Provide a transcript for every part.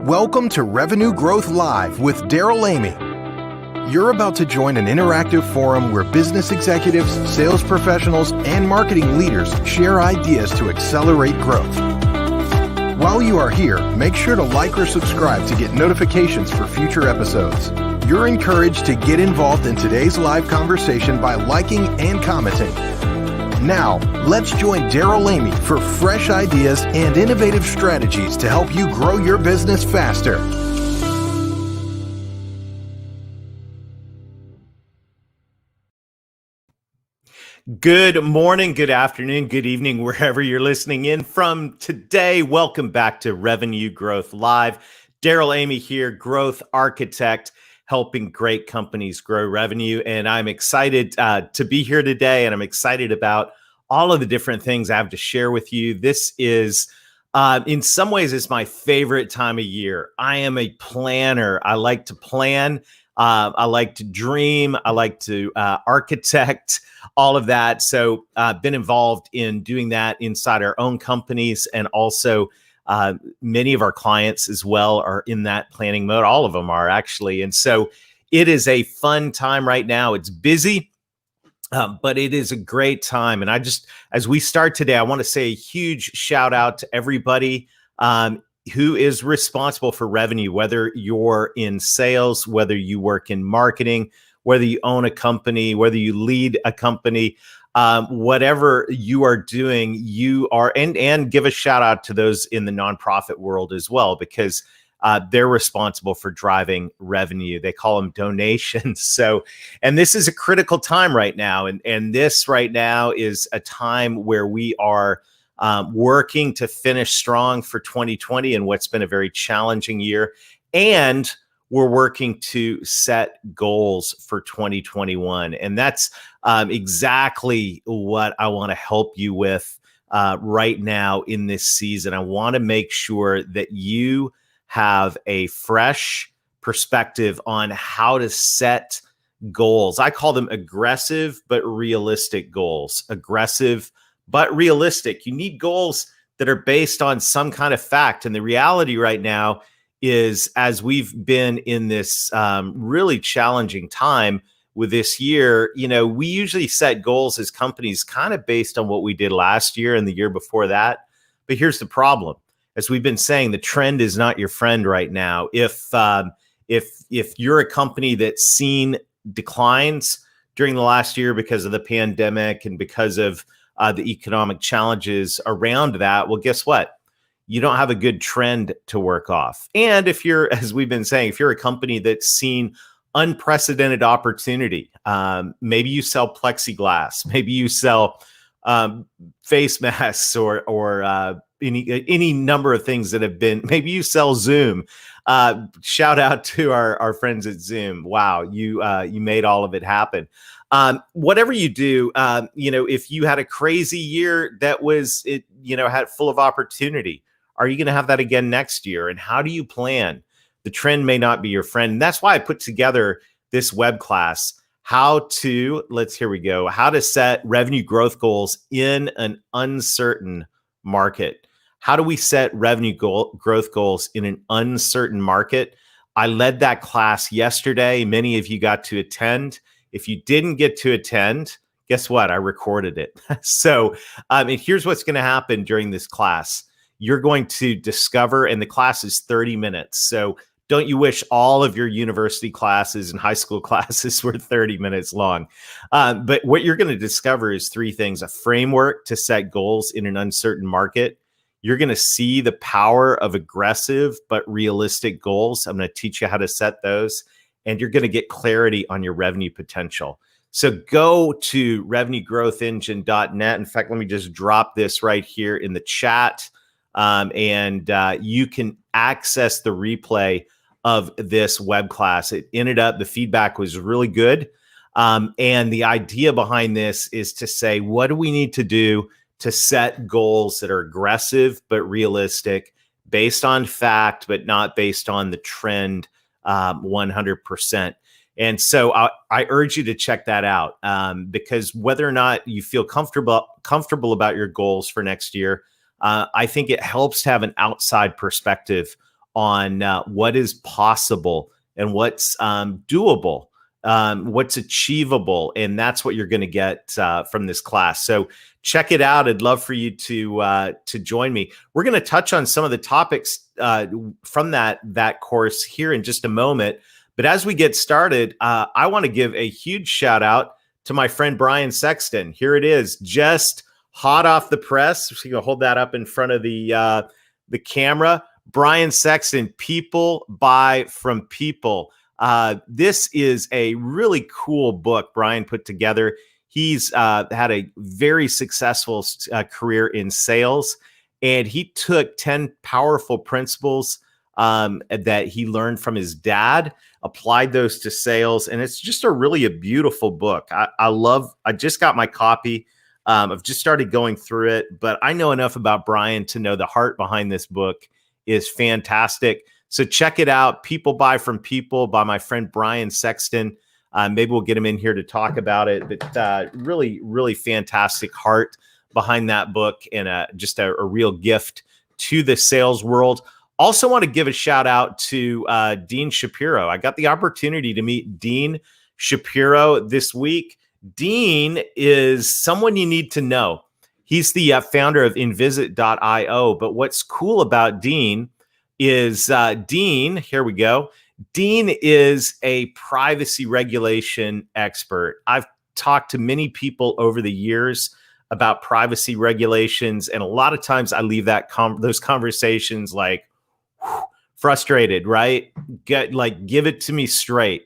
Welcome to Revenue Growth Live with Darrell Amy. You're about to join an interactive forum where business executives, sales professionals, and marketing leaders share ideas to accelerate growth. While you are here, make sure to like or subscribe to get notifications for future episodes. You're encouraged to get involved in today's live conversation by liking and commenting. Now, let's join Darrell Amy for fresh ideas and innovative strategies to help you grow your business faster. Good morning, good afternoon, good evening, wherever you're listening in from today. Welcome back to Revenue Growth Live. Darrell Amy here, growth architect, helping great companies grow revenue. And I'm excited to be here today, and I'm excited about all of the different things I have to share with you. This is, in some ways, it's my favorite time of year. I am a planner. I like to plan. I like to dream. I like to architect, all of that. So I've been involved in doing that inside our own companies, and also many of our clients as well are in that planning mode. All of them are actually. And so it is a fun time right now. It's busy, but it is a great time. And as we start today, I want to say a huge shout out to everybody who is responsible for revenue, whether you're in sales, whether you work in marketing, whether you own a company, whether you lead a company, whatever you are doing, you are, and give a shout out to those in the nonprofit world as well, because they're responsible for driving revenue. They call them donations. So, and this is a critical time right now. And this right now is a time where we are working to finish strong for 2020 and what's been a very challenging year. And we're working to set goals for 2021. And that's exactly what I want to help you with right now in this season. I want to make sure that you have a fresh perspective on how to set goals. I call them aggressive but realistic goals. Aggressive but realistic. You need goals that are based on some kind of fact. And the reality right now is, as we've been in this really challenging time with this year, we usually set goals as companies kind of based on what we did last year and the year before that. But here's the problem. As we've been saying, the trend is not your friend right now. If you're a company that's seen declines during the last year because of the pandemic and because of the economic challenges around that, well, guess what? You don't have a good trend to work off. And if you're, as we've been saying, if you're a company that's seen unprecedented opportunity, maybe you sell plexiglass, maybe you sell face masks or any number of things that have been, maybe you sell Zoom. Shout out to our friends at Zoom. Wow, you made all of it happen. Whatever you do, if you had a crazy year that was, had full of opportunity, are you going to have that again next year? And how do you plan? The trend may not be your friend. And that's why I put together this web class, how to set revenue growth goals in an uncertain market. How do we set revenue growth goals in an uncertain market? I led that class yesterday. Many of you got to attend. If you didn't get to attend, guess what? I recorded it. So and here's what's going to happen during this class. You're going to discover, and the class is 30 minutes. So don't you wish all of your university classes and high school classes were 30 minutes long? But what you're going to discover is three things: a framework to set goals in an uncertain market. You're going to see the power of aggressive but realistic goals. I'm going to teach you how to set those, and you're going to get clarity on your revenue potential. So go to revenuegrowthengine.net. In fact, let me just drop this right here in the chat. And you can access the replay of this web class. It ended up, the feedback was really good. And the idea behind this is to say, what do we need to do to set goals that are aggressive but realistic, based on fact, but not based on the trend 100%. And so I urge you to check that out, because whether or not you feel comfortable about your goals for next year, I think it helps to have an outside perspective on what is possible and what's doable, what's achievable. And that's what you're going to get from this class. So check it out. I'd love for you to join me. We're going to touch on some of the topics from that course here in just a moment. But as we get started, I want to give a huge shout out to my friend Brian Sexton. Here it is, just hot off the press. So you can hold that up in front of the camera. Brian Sexton, People Buy from People. This is a really cool book Brian put together. He's had a very successful career in sales, and he took 10 powerful principles that he learned from his dad, applied those to sales, and it's just a beautiful book. I just got my copy. I've just started going through it, but I know enough about Brian to know the heart behind this book is fantastic. So check it out. People Buy from People by my friend Brian Sexton. Maybe we'll get him in here to talk about it, but really, really fantastic heart behind that book, and just a real gift to the sales world. Also want to give a shout out to Dean Shapiro. I got the opportunity to meet Dean Shapiro this week. Dean is someone you need to know. He's the founder of Invisit.io. But what's cool about Dean is Dean is a privacy regulation expert. I've talked to many people over the years about privacy regulations, and a lot of times I leave those conversations like frustrated, right? Give it to me straight.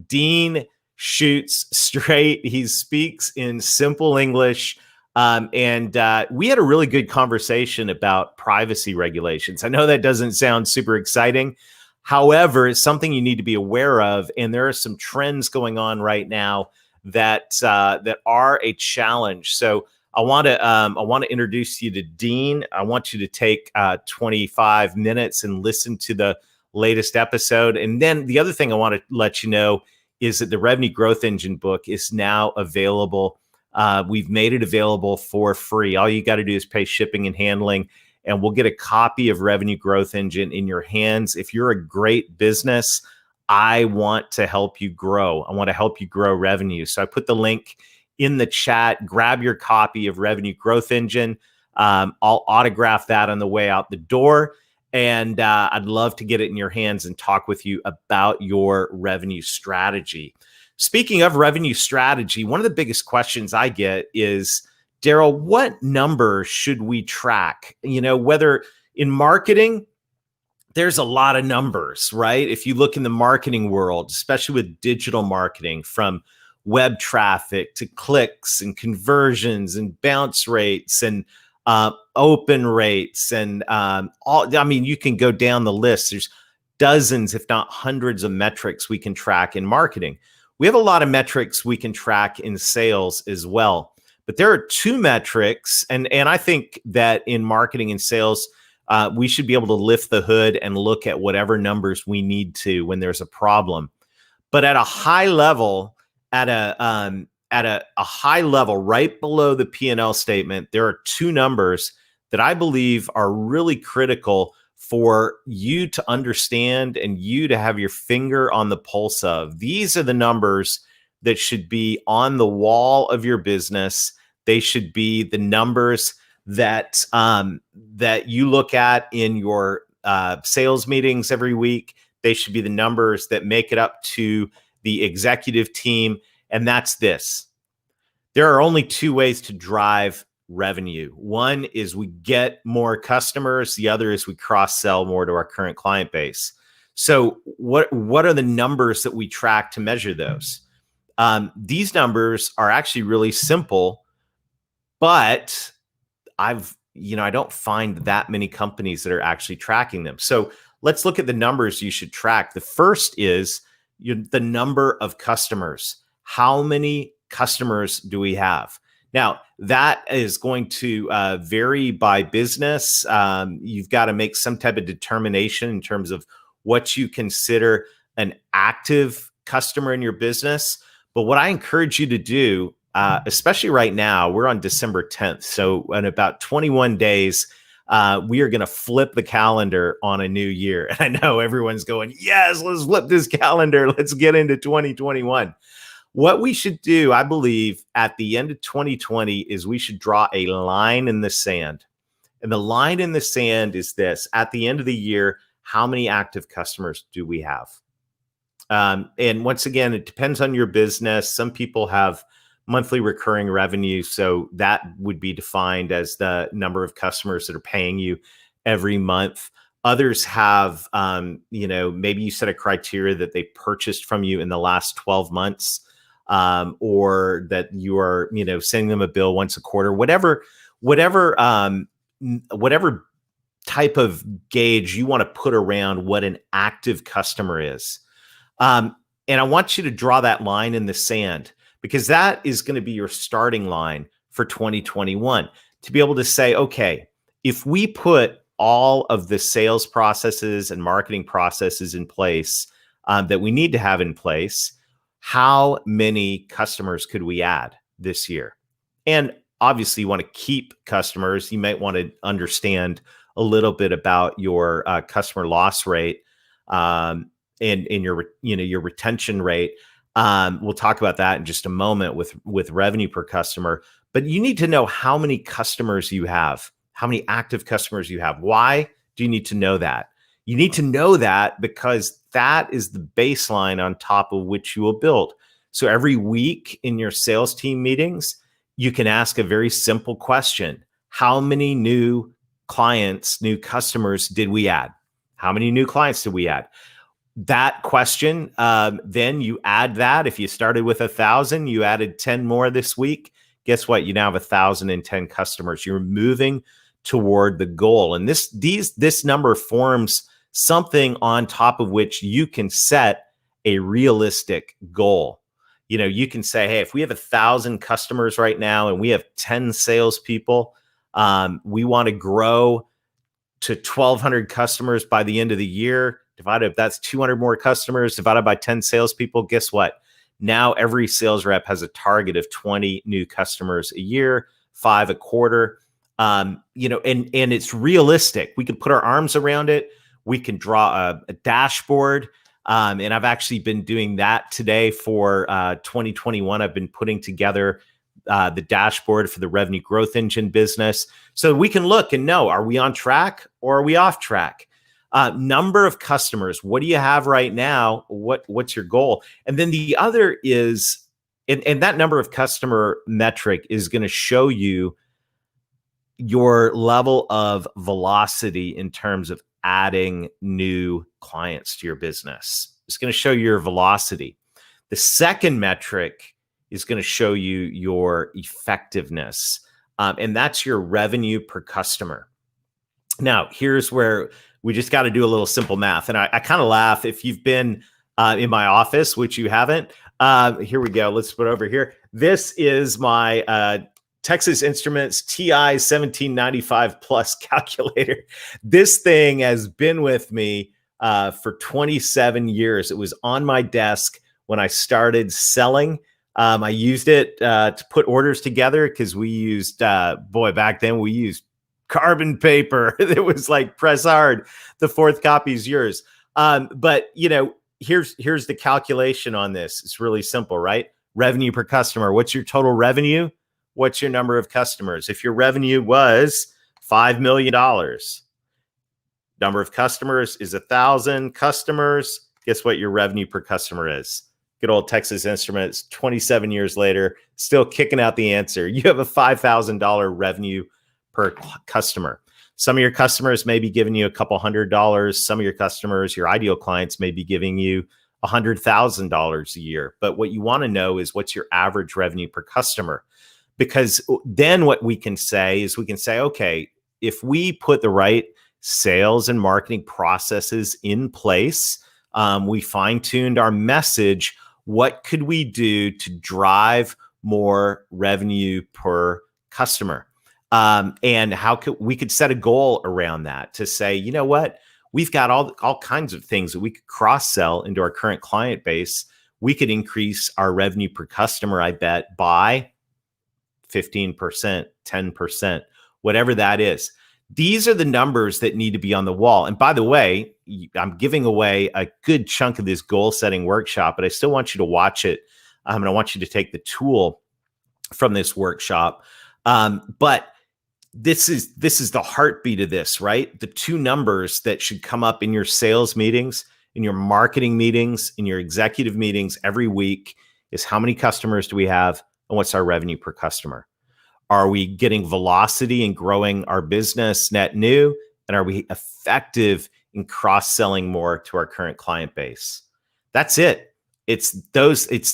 Dean shoots straight. He speaks in simple English. And we had a really good conversation about privacy regulations. I know that doesn't sound super exciting. However, it's something you need to be aware of. And there are some trends going on right now that are a challenge. So I want to introduce you to Dean. I want you to take 25 minutes and listen to the latest episode. And then the other thing I want to let you know is that the Revenue Growth Engine book is now available. We've made it available for free. All you got to do is pay shipping and handling, and we'll get a copy of Revenue Growth Engine in your hands. If you're a great business, I want to help you grow. I want to help you grow revenue. So I put the link in the chat. Grab your copy of Revenue Growth Engine. I'll autograph that on the way out the door. And I'd love to get it in your hands and talk with you about your revenue strategy. Speaking of revenue strategy, one of the biggest questions I get is, Darrell, what number should we track? Whether in marketing, there's a lot of numbers, right? If you look in the marketing world, especially with digital marketing, from web traffic to clicks and conversions and bounce rates and open rates and you can go down the list. There's dozens, if not hundreds of metrics we can track in marketing. We have a lot of metrics we can track in sales as well. But there are two metrics, and I think that in marketing and sales, we should be able to lift the hood and look at whatever numbers we need to when there's a problem. But at a high level, at a high level, right below the P&L statement, there are two numbers that I believe are really critical for you to understand and you to have your finger on the pulse of. These are the numbers that should be on the wall of your business. They should be the numbers that you look at in your sales meetings every week. They should be the numbers that make it up to the executive team. And that's this. There are only two ways to drive revenue. One is we get more customers. The other is we cross-sell more to our current client base. So what are the numbers that we track to measure those? These numbers are actually really simple, but I don't find that many companies that are actually tracking them. So let's look at the numbers you should track. The first is the number of customers. How many customers do we have? Now, that is going to vary by business. You've got to make some type of determination in terms of what you consider an active customer in your business. But what I encourage you to do, especially right now, we're on December 10th. So in about 21 days, We are going to flip the calendar on a new year. And I know everyone's going, yes, let's flip this calendar. Let's get into 2021. What we should do, I believe, at the end of 2020 is we should draw a line in the sand. And the line in the sand is this: at the end of the year, how many active customers do we have? And once again, it depends on your business. Some people have monthly recurring revenue, so that would be defined as the number of customers that are paying you every month. Others have, maybe you set a criteria that they purchased from you in the last 12 months, or that you are, sending them a bill once a quarter, whatever type of gauge you want to put around what an active customer is. And I want you to draw that line in the sand, because that is going to be your starting line for 2021 to be able to say, okay, if we put all of the sales processes and marketing processes in place that we need to have in place, how many customers could we add this year? And obviously, you want to keep customers. You might want to understand a little bit about your customer loss rate and your retention rate. We'll talk about that in just a moment with revenue per customer. But you need to know how many customers you have, how many active customers you have. Why do you need to know that? You need to know that because that is the baseline on top of which you will build. So every week in your sales team meetings, you can ask a very simple question: how many new clients, new customers did we add? How many new clients did we add? That question, then you add that. If you started with 1,000, you added 10 more this week. Guess what? You now have 1,010 customers. You're moving toward the goal. And this number forms something on top of which you can set a realistic goal. You can say, hey, if we have 1,000 customers right now and we have 10 salespeople, we want to grow to 1,200 customers by the end of the year. Divided, if that's 200 more customers divided by 10 salespeople, guess what? Now every sales rep has a target of 20 new customers a year, 5 a quarter. And it's realistic. We can put our arms around it. We can draw a dashboard. And I've actually been doing that today for 2021. I've been putting together the dashboard for the revenue growth engine business, so we can look and know, are we on track or are we off track? Number of customers. What do you have right now? What's your goal? And then the other is, and that number of customer metric is going to show you your level of velocity in terms of adding new clients to your business. It's going to show your velocity. The second metric is going to show you your effectiveness, and that's your revenue per customer. Now, here's where we just got to do a little simple math. And I kind of laugh if you've been in my office, which you haven't. Here we go. Let's put it over here. This is my Texas Instruments TI 1795 Plus calculator. This thing has been with me for 27 years. It was on my desk when I started selling. I used it to put orders together because we used, back then we used carbon paper. It was like press hard. The fourth copy is yours. But here's the calculation on this. It's really simple, right? Revenue per customer. What's your total revenue? What's your number of customers? If your revenue was $5 million, number of customers is 1,000 customers. Guess what your revenue per customer is? Good old Texas Instruments, 27 years later, still kicking out the answer. You have a $5,000 revenue per customer. Some of your customers may be giving you a couple $100. Some of your customers, your ideal clients, may be giving you $100,000 a year. But what you want to know is what's your average revenue per customer? Because then what we can say is okay, if we put the right sales and marketing processes in place, we fine-tuned our message, what could we do to drive more revenue per customer? And how could we set a goal around that to say, you know what, we've got all kinds of things that we could cross-sell into our current client base. We could increase our revenue per customer, I bet, by 15%, 10%, whatever that is. These are the numbers that need to be on the wall. And by the way, I'm giving away a good chunk of this goal setting workshop, but I still want you to watch it. And I want you to take the tool from this workshop. But this is the heartbeat of this, right? The two numbers that should come up in your sales meetings, in your marketing meetings, in your executive meetings every week is how many customers do we have and what's our revenue per customer? Are we getting velocity and growing our business net new? And are we effective in cross-selling more to our current client base? That's it. It's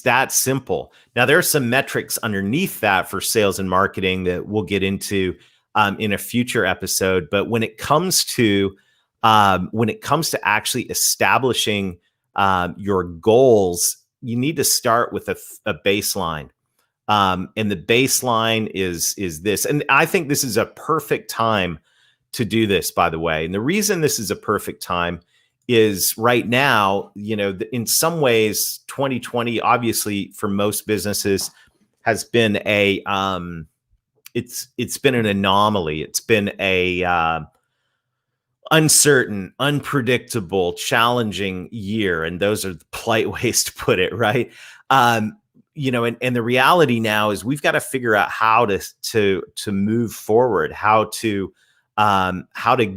that simple. Now, there are some metrics underneath that for sales and marketing that we'll get into in a future episode. But when it comes to actually establishing your goals, you need to start with a baseline. And the baseline is this. And I think this is a perfect time to do this, by the way. And the reason this is a perfect time is right now, in some ways, 2020, obviously for most businesses has been it's been an anomaly. It's been a uncertain, unpredictable, challenging year. And those are the polite ways to put it, right? And the reality now is we've got to figure out how to move forward, how to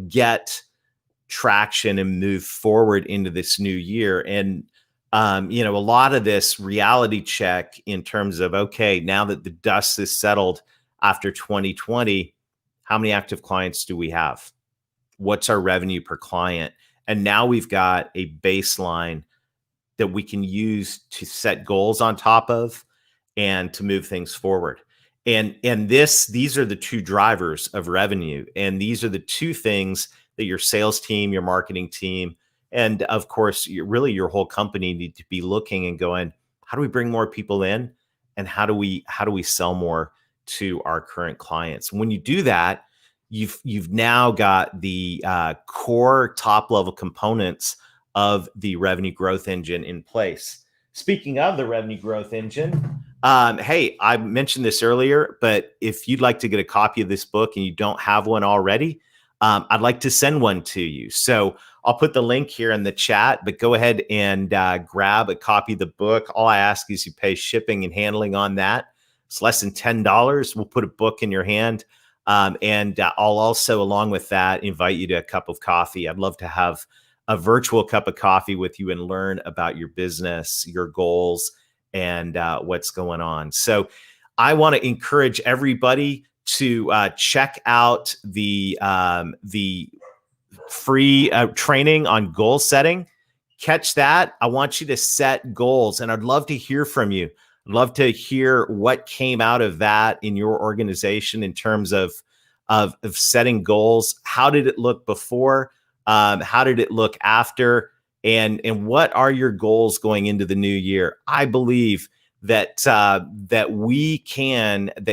get traction and move forward into this new year. And a lot of this reality check in terms of, okay, now that the dust is settled after 2020, how many active clients do we have? What's our revenue per client? And now we've got a baseline that we can use to set goals on top of and to move things forward. And these are the two drivers of revenue. And these are the two things that your sales team, your marketing team, and of course, really your whole company need to be looking and going, how do we bring more people in? And how do we sell more to our current clients? When you do that, you've now got the core top level components of the revenue growth engine in place. Speaking of the revenue growth engine, hey, I mentioned this earlier, but if you'd like to get a copy of this book and you don't have one already, I'd like to send one to you. So I'll put the link here in the chat, but go ahead and grab a copy of the book. All I ask is you pay shipping and handling on that. It's less than $10. We'll put a book in your hand. And I'll also, along with that, invite you to a cup of coffee. I'd love to have a virtual cup of coffee with you and learn about your business, your goals, and what's going on. So I want to encourage everybody to check out the free training on goal setting. Catch that. I want you to set goals, and I'd love to hear from you. I'd love to hear what came out of that in your organization in terms of setting goals. How did it look before? How did it look after? And what are your goals going into the new year? I believe that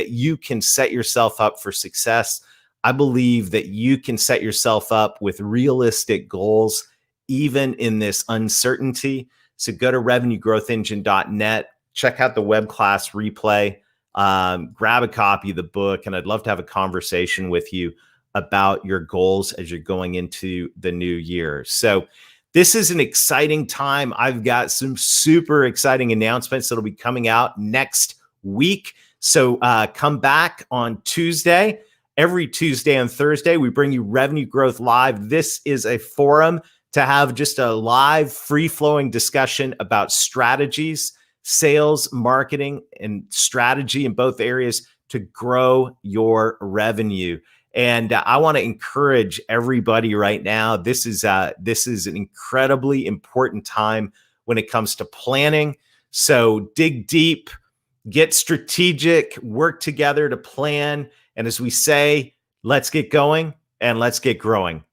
you can set yourself up for success. I believe that you can set yourself up with realistic goals, even in this uncertainty. So go to revenuegrowthengine.net, check out the web class replay, grab a copy of the book, and I'd love to have a conversation with you about your goals as you're going into the new year. So this is an exciting time. I've got some super exciting announcements that'll be coming out next week. So come back on Tuesday. Every Tuesday and Thursday, we bring you Revenue Growth Live. This is a forum to have just a live, free-flowing discussion about strategies, sales, marketing, and strategy in both areas to grow your revenue. And I want to encourage everybody right now. This is an incredibly important time when it comes to planning. So dig deep, get strategic, work together to plan. And as we say, let's get going and let's get growing.